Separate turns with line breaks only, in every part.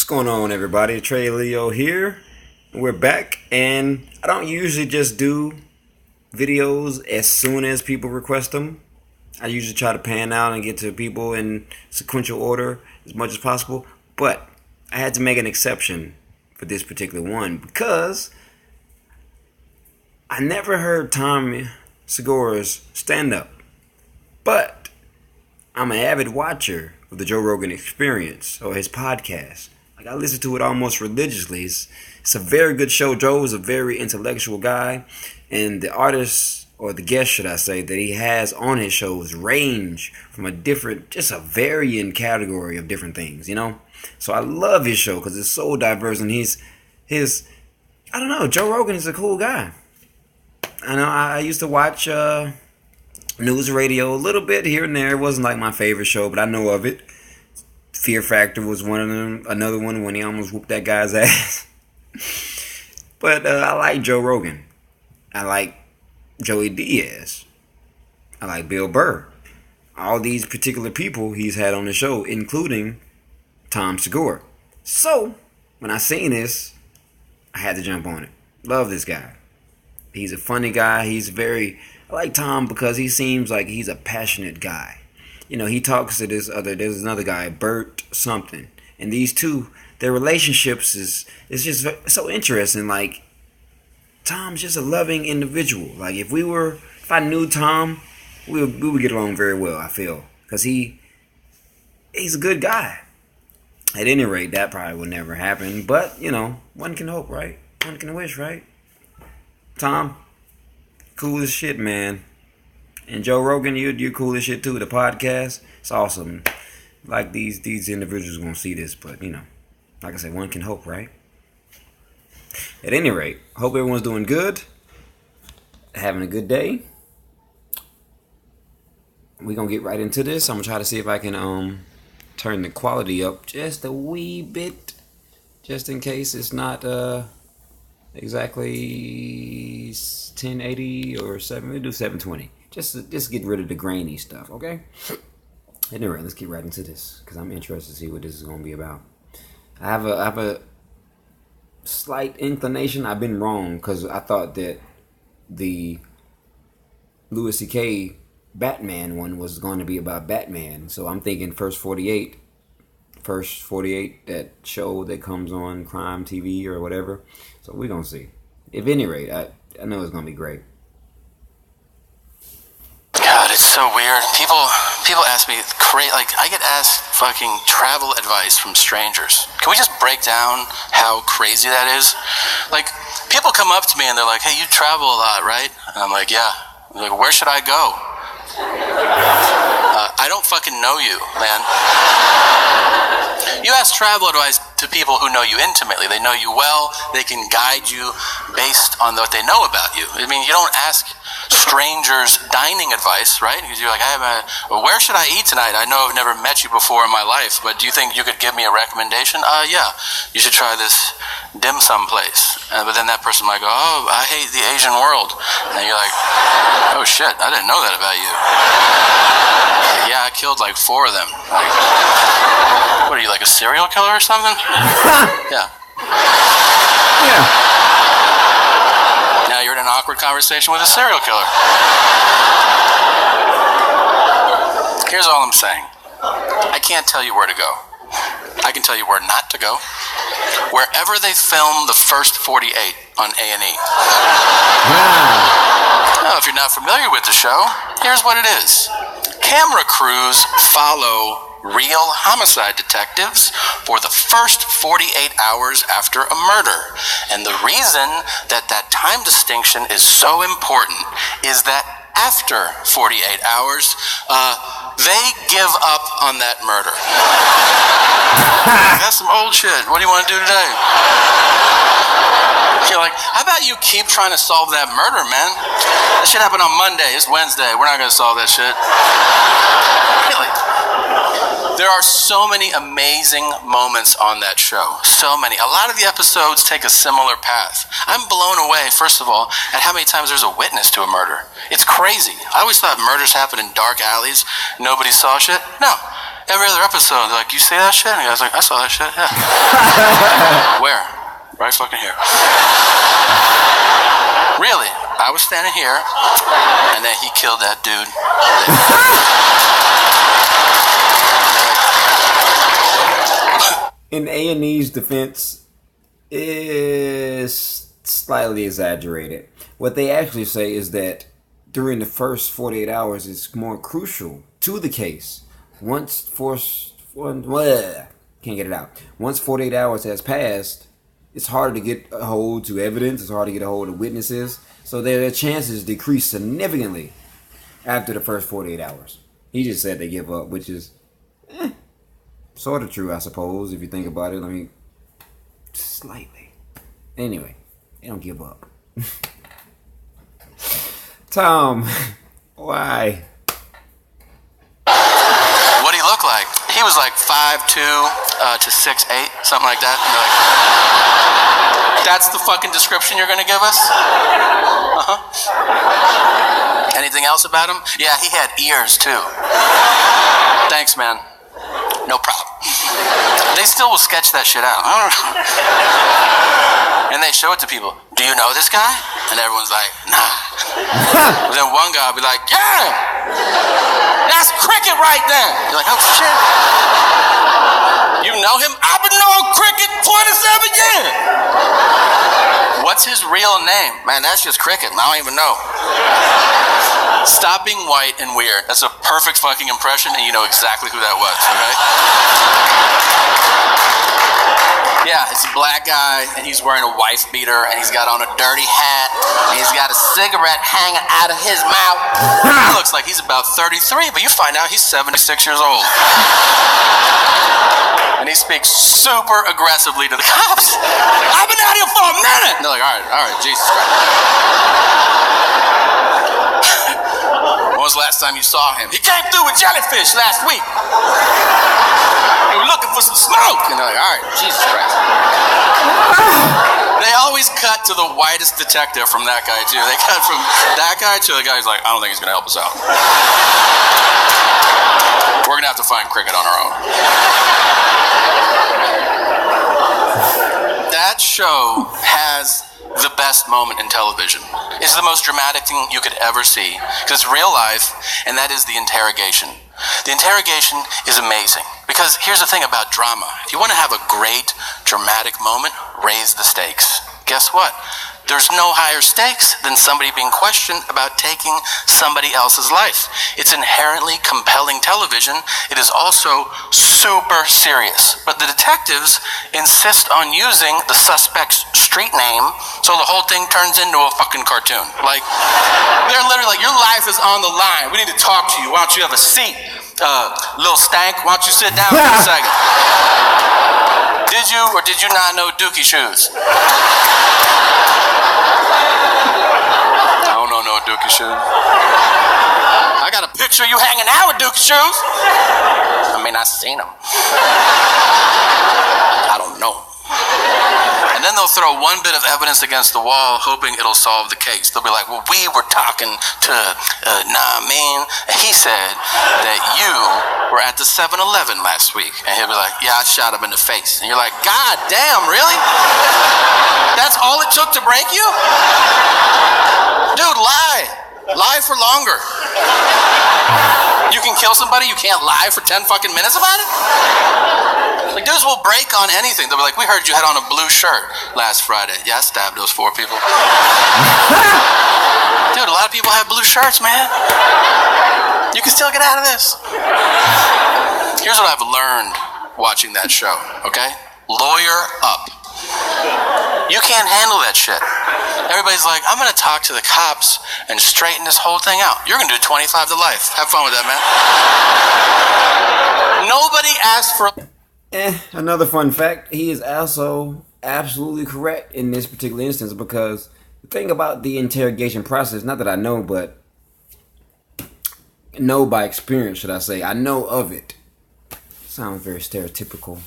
going on, everybody? Trey Leo here. We're back, and I don't usually just do videos as soon as people request them. I usually try to pan out and get to people in sequential order as much as possible, but I had to make an exception for this particular one because I never heard Tom Segura's stand-up, but I'm an avid watcher of the Joe Rogan Experience or his podcast. Like, I listen to it almost religiously. It's a very good show. Joe is a very intellectual guy, and the artists, or the guests, should I say, that he has on his shows range from a varying category of different things, you know? So I love his show because it's so diverse, and I don't know, Joe Rogan is a cool guy. I know I used to watch news radio a little bit here and there. It wasn't like my favorite show, but I know of it. Fear Factor was one of them. Another one when he almost whooped that guy's ass. But I like Joe Rogan. I like Joey Diaz. I like Bill Burr. All these particular people he's had on the show, including Tom Segura. So, when I seen this, I had to jump on it. Love this guy. He's a funny guy. I like Tom because he seems like he's a passionate guy. You know, he talks to there's another guy, Bert something. And these two, their relationships is just so interesting. Like, Tom's just a loving individual. Like, if I knew Tom, we would get along very well, I feel. Because he's a good guy. At any rate, that probably would never happen. But, you know, one can hope, right? One can wish, right? Tom, cool as shit, man. And Joe Rogan, you're cool as shit too. The podcast, it's awesome. Like these individuals are gonna see this, but you know, like I said, one can hope, right? At any rate, hope everyone's doing good, having a good day. We're gonna get right into this. I'm gonna try to see if I can turn the quality up just a wee bit, just in case it's not exactly 1080 or 7. We'll do 720. Just get rid of the grainy stuff, okay? Anyway, let's get right into this because I'm interested to see what this is going to be about. I have a slight inclination. I've been wrong because I thought that the Louis C.K. Batman one was going to be about Batman. So I'm thinking First 48, that show that comes on Crime TV or whatever. So we're going to see. At any rate, I know it's going to be great.
God, it's so weird. People ask me, I get asked fucking travel advice from strangers. Can we just break down how crazy that is? Like, people come up to me and they're like, hey, you travel a lot, right? And I'm like, yeah. They're like, where should I go? I don't fucking know you, man. You ask travel advice to people who know you intimately. They know you well. They can guide you based on what they know about you. I mean, you don't ask strangers dining advice, right? Because you're like, where should I eat tonight? I know I've never met you before in my life, but do you think you could give me a recommendation? Yeah, you should try this dim sum place. But then that person might go, oh, I hate the Asian world. And you're like, oh shit, I didn't know that about you. Yeah, I killed like 4 of them. Like, what are you, like a serial killer or something? Yeah.
Yeah.
Now you're in an awkward conversation with a serial killer. Here's all I'm saying. I can't tell you where to go. I can tell you where not to go. Wherever they film the first 48 on A&E. Now, if you're not familiar with the show, here's what it is. Camera crews follow real homicide detectives for the first 48 hours after a murder. And the reason that time distinction is so important is that after 48 hours, they give up on that murder. That's some old shit. What do you want to do today? You're like, how about you keep trying to solve that murder, man? That shit happened on Monday. It's Wednesday. We're not going to solve that shit. Really? There are so many amazing moments on that show. So many. A lot of the episodes take a similar path. I'm blown away, first of all, at how many times there's a witness to a murder. It's crazy. I always thought murders happen in dark alleys. Nobody saw shit. No. every other episode, like, you see that shit? And the guy's like, I saw that shit, yeah. Where? Right fucking here. Really? I was standing here, and then he killed that dude.
In A&E's defense, is slightly exaggerated. What they actually say is that during the first 48 hours is more crucial to the case. Once 48 hours has passed, it's harder to get a hold to evidence. It's harder to get a hold of witnesses. So their chances decrease significantly after the first 48 hours. He just said they give up, which is sort of true, I suppose, if you think about it. I mean, slightly. Anyway, they don't give up. Tom, why?
What he looked like? He was like 5'2" to 6'8", something like that. And like, that's the fucking description you're gonna give us? Anything else about him? Yeah, he had ears too. Thanks, man. No problem. They still will sketch that shit out. I don't know. And they show it to people. Do you know this guy? And everyone's like, nah. But then one guy will be like, yeah, that's Cricket right there. You're like, oh shit. You know him? I've been knowing Cricket 27 years. What's his real name? Man, that's just Cricket. I don't even know. Stop being white and weird. That's a perfect fucking impression, and you know exactly who that was, okay? Yeah, it's a black guy, and he's wearing a wife beater, and he's got on a dirty hat, and he's got a cigarette hanging out of his mouth. He looks like he's about 33, but you find out he's 76 years old. And he speaks super aggressively to the cops. I've been out here for a minute. And they're like, all right, Jesus Christ. When was the last time you saw him? He came through with jellyfish last week. They were looking for some smoke. And they're like, all right, Jesus Christ. They always cut to the whitest detective from that guy, too. They cut from that guy to the guy who's like, I don't think he's going to help us out. We're going to have to find Cricket on our own. That show has the best moment in television. It's the most dramatic thing you could ever see, because it's real life, and that is the interrogation. The interrogation is amazing, because here's the thing about drama. If you want to have a great dramatic moment, raise the stakes. Guess what? There's no higher stakes than somebody being questioned about taking somebody else's life. It's inherently compelling television. It is also super serious. But the detectives insist on using the suspect's street name, so the whole thing turns into a fucking cartoon. Like, they're literally like, your life is on the line. We need to talk to you. Why don't you have a seat? Little stank, why don't you sit down for a second? Did you or did you not know Dookie shoes? I don't know no Dookie shoes. I got a picture of you hanging out with Dookie shoes. I mean, I seen them. I don't know. And then they'll throw one bit of evidence against the wall, hoping it'll solve the case. They'll be like, well, we were talking to, he said that you were at the 7-Eleven last week. And he'll be like, yeah, I shot him in the face. And you're like, God damn, really? That's all it took to break you? Dude, lie. Lie for longer. You can kill somebody, you can't lie for 10 fucking minutes about it? Like, dudes will break on anything. They'll be like, we heard you had on a blue shirt last Friday. Yeah, I stabbed those 4 people. Dude, a lot of people have blue shirts, man. You can still get out of this. Here's what I've learned watching that show, okay? Lawyer up. You can't handle that shit. Everybody's like, I'm going to talk to the cops and straighten this whole thing out. You're going to do 25 to life. Have fun with that, man. Nobody asked for...
Another fun fact, he is also absolutely correct in this particular instance, because the thing about the interrogation process, not that I know, but know by experience, should I say, I know of it. Sounds very stereotypical.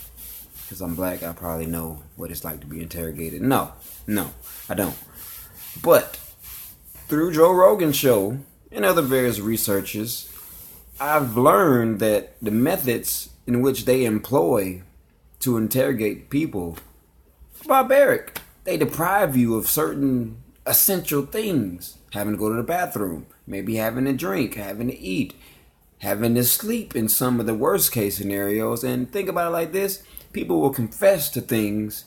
Because I'm black, I probably know what it's like to be interrogated. No, I don't. But through Joe Rogan's show and other various researches, I've learned that the methods in which they employ to interrogate people are barbaric. They deprive you of certain essential things. Having to go to the bathroom, maybe having to drink, having to eat, having to sleep in some of the worst case scenarios. And think about it like this: people will confess to things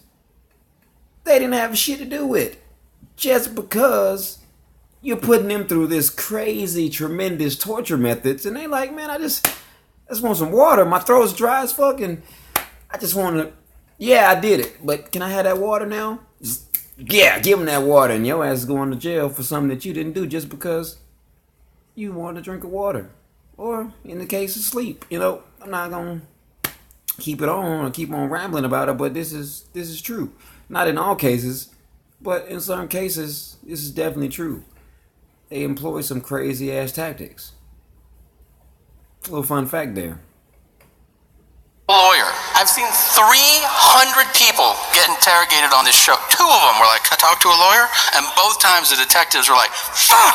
they didn't have shit to do with just because you're putting them through this crazy, tremendous torture methods. And they like, man, I just want some water. My throat's dry as fuck, and I just want to. Yeah, I did it, but can I have that water now? Yeah, give them that water, and your ass is going to jail for something that you didn't do just because you wanted a drink of water. Or, in the case of sleep, I'm not going to keep it on or keep on rambling about it, but this is true. Not in all cases, but in some cases, this is definitely true. They employ some crazy-ass tactics. A little fun fact there.
Lawyer. I've seen 300 people get interrogated on this show. 2 of them were like, "Can I talk to a lawyer?" And both times the detectives were like, "Fuck!"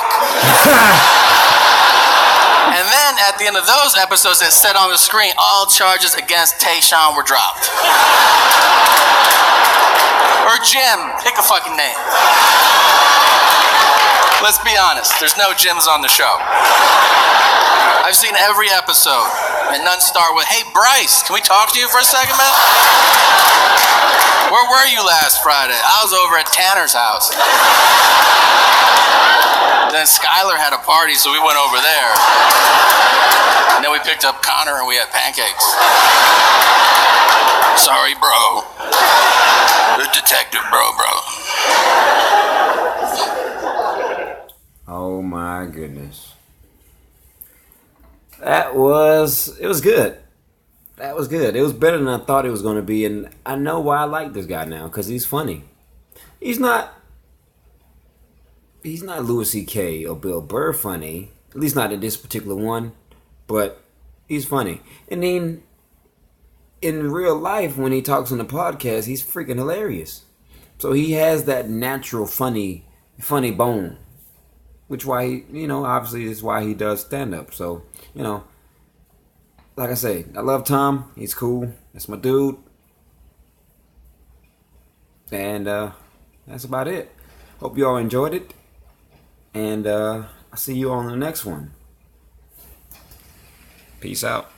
And then at the end of those episodes, it said on the screen, all charges against Tayshawn were dropped. Or Jim. Pick a fucking name. Let's be honest. There's no Jims on the show. I've seen every episode, and none start with, "Hey, Bryce, can we talk to you for a second, man? Where were you last Friday?" "I was over at Tanner's house." Then Skylar had a party, so we went over there. And then we picked up Connor, and we had pancakes. "Sorry, bro. The detective, bro.
Oh my goodness. It was good. That was good. It was better than I thought it was going to be, and I know why I like this guy now, because he's funny. He's not Louis C.K. or Bill Burr funny, at least not in this particular one, but he's funny. And then in real life, when he talks on the podcast, he's freaking hilarious. So he has that natural funny bone, which why obviously is why he does stand up. So like I say, I love Tom. He's cool. That's my dude. And that's about it. Hope you all enjoyed it. And I'll see you on the next one. Peace out.